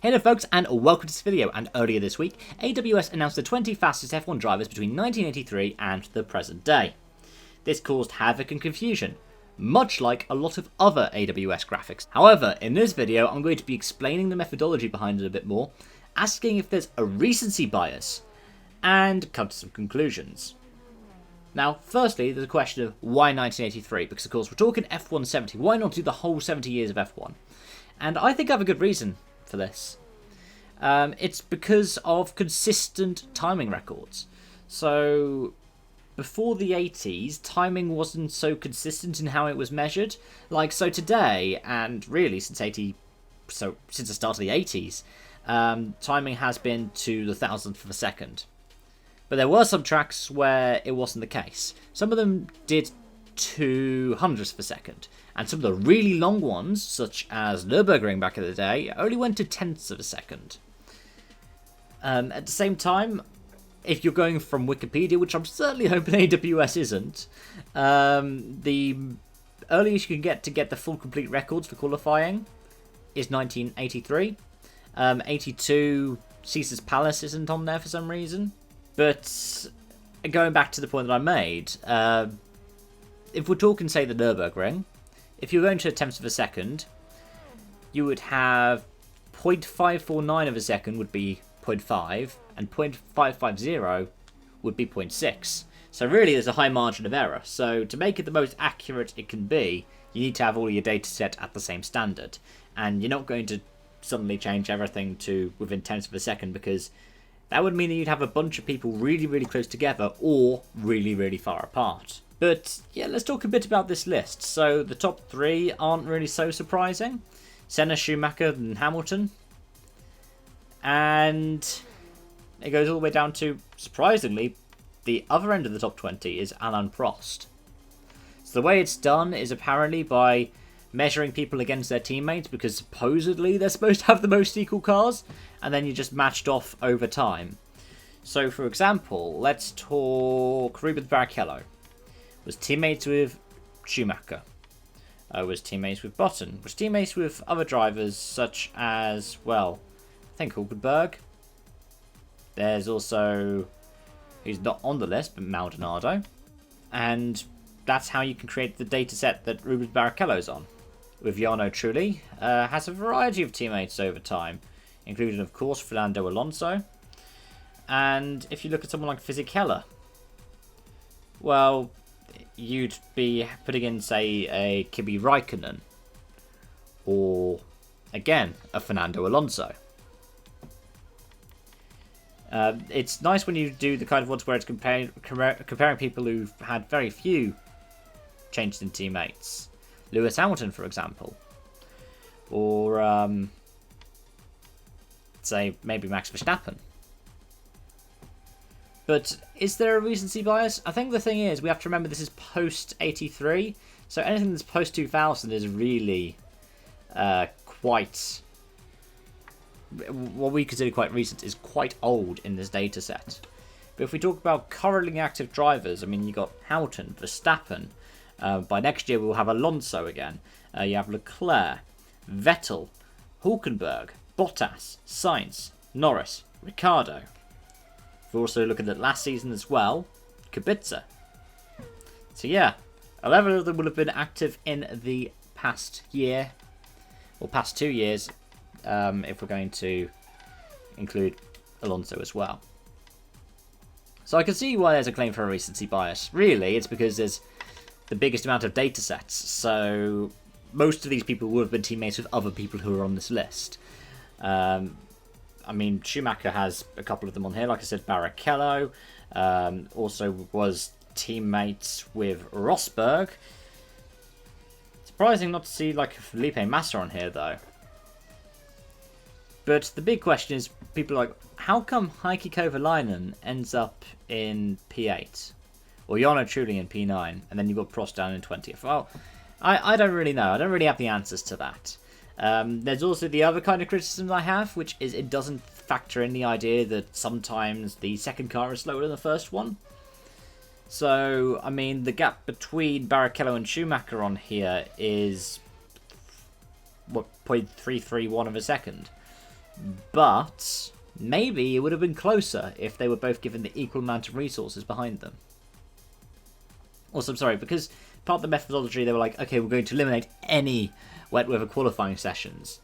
Hey there folks, and welcome to this video. And earlier this week, AWS announced the 20 fastest F1 drivers between 1983 and the present day. This caused havoc and confusion, much like a lot of other AWS graphics. However, in this video, I'm going to be explaining the methodology behind it a bit more, asking if there's a recency bias, and come to some conclusions. Now, firstly, there's a question of why 1983, because of course we're talking F1 70, why not do the whole 70 years of F1? And I think I have a good reason for this. It's because of consistent timing records. So before the 80s, timing wasn't so consistent in how it was measured. So today, and really since the start of the 80s, timing has been to the thousandth of a second. But there were some tracks where it wasn't the case. Some of them did 200ths of a second, and some of the really long ones, such as Nürburgring back in the day, only went to tenths of a second. At the same time, if you're going from Wikipedia, which I'm certainly hoping AWS isn't, the earliest you can get the full complete records for qualifying is 1983. 82, Caesar's Palace isn't on there for some reason. But going back to the point that I made, if we're talking, say, the Nürburgring, if you're going to tenths of a second, you would have 0.549 of a second would be 0.5, and 0.550 would be 0.6. So really there's a high margin of error. So to make it the most accurate it can be, you need to have all your data set at the same standard. And you're not going to suddenly change everything to within tenths of a second, because that would mean that you'd have a bunch of people really, really close together or really, really far apart. But yeah, let's talk a bit about this list. So the top three aren't really so surprising. Senna, Schumacher and Hamilton. And it goes all the way down to, surprisingly, the other end of the top 20 is Alain Prost. So the way it's done is apparently by measuring people against their teammates, because supposedly they're supposed to have the most equal cars, and then you just matched off over time. So for example, let's talk Rubens Barrichello. Was teammates with Schumacher. Was teammates with Button. Was teammates with other drivers such as, well, I think Hulkenberg. There's also, who's not on the list, but Maldonado. And that's how you can create the data set that Rubens Barrichello's on. With Jarno Trulli, has a variety of teammates over time, including, of course, Fernando Alonso. And if you look at someone like Fisichella, well, you'd be putting in, say, a Kimi Raikkonen, or, again, a Fernando Alonso. It's nice when you do the kind of ones where it's comparing people who've had very few changes in teammates. Lewis Hamilton, for example. Or, say, maybe Max Verstappen. But is there a recency bias? I think the thing is, we have to remember this is post-83. So anything that's post-2000 is really quite... what we consider quite recent is quite old in this data set. But if we talk about currently active drivers, I mean, you got Hamilton, Verstappen. By next year, we'll have Alonso again. You have Leclerc, Vettel, Hulkenberg, Bottas, Sainz, Norris, Ricciardo. If we're also looking at last season as well, Kubica. So yeah, 11 of them will have been active in the past year, or past 2 years, if we're going to include Alonso as well. So I can see why there's a claim for a recency bias. Really, it's because there's the biggest amount of data sets. So most of these people would have been teammates with other people who are on this list. I mean, Schumacher has a couple of them on here. Like I said, Barrichello also was teammates with Rosberg. Surprising not to see like Felipe Massa on here though. But the big question is, people are like, how come Heikki Kovalainen ends up in P8? Or Jarno Trulli in P9, and then you've got Prost down in 20th. Well, I don't really know. I don't really have the answers to that. There's also the other kind of criticism I have, which is it doesn't factor in the idea that sometimes the second car is slower than the first one. So, I mean, the gap between Barrichello and Schumacher on here is, what, 0.331 of a second. But maybe it would have been closer if they were both given the equal amount of resources behind them. Also, I'm sorry, because part of the methodology, they were like, okay, we're going to eliminate any wet weather qualifying sessions.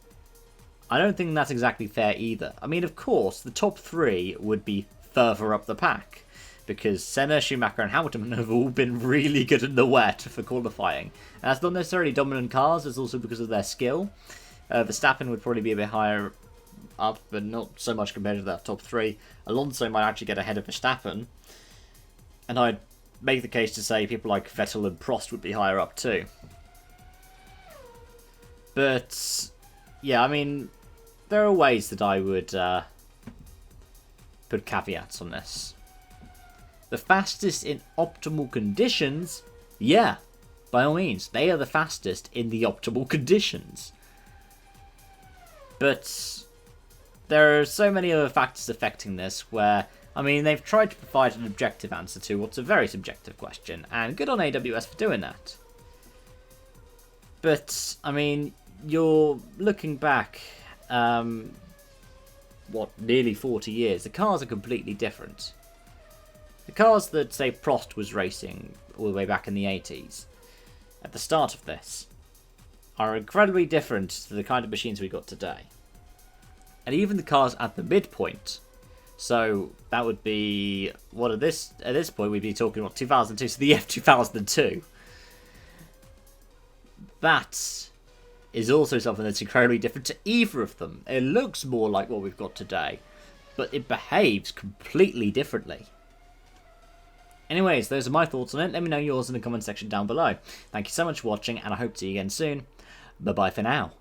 I don't think that's exactly fair either. I mean, of course, the top 3 would be further up the pack, because Senna, Schumacher and Hamilton have all been really good in the wet for qualifying. And that's not necessarily dominant cars, it's also because of their skill. Verstappen would probably be a bit higher up, but not so much compared to that top 3. Alonso might actually get ahead of Verstappen. And I'd make the case to say people like Vettel and Prost would be higher up too. But, yeah, I mean, there are ways that I would put caveats on this. The fastest in optimal conditions, yeah, by all means, they are the fastest in the optimal conditions. But there are so many other factors affecting this where, I mean, they've tried to provide an objective answer to what's a very subjective question, and good on AWS for doing that. But, I mean, you're looking back, nearly 40 years, the cars are completely different. The cars that, say, Prost was racing all the way back in the 80s, at the start of this, are incredibly different to the kind of machines we got today. And even the cars at the midpoint, so that would be, at this point we'd be talking about 2002, so the F2002. That is also something that's incredibly different to either of them. It looks more like what we've got today, but it behaves completely differently. Anyways, those are my thoughts on it. Let me know yours in the comment section down below. Thank you so much for watching, and I hope to see you again soon. Bye-bye for now.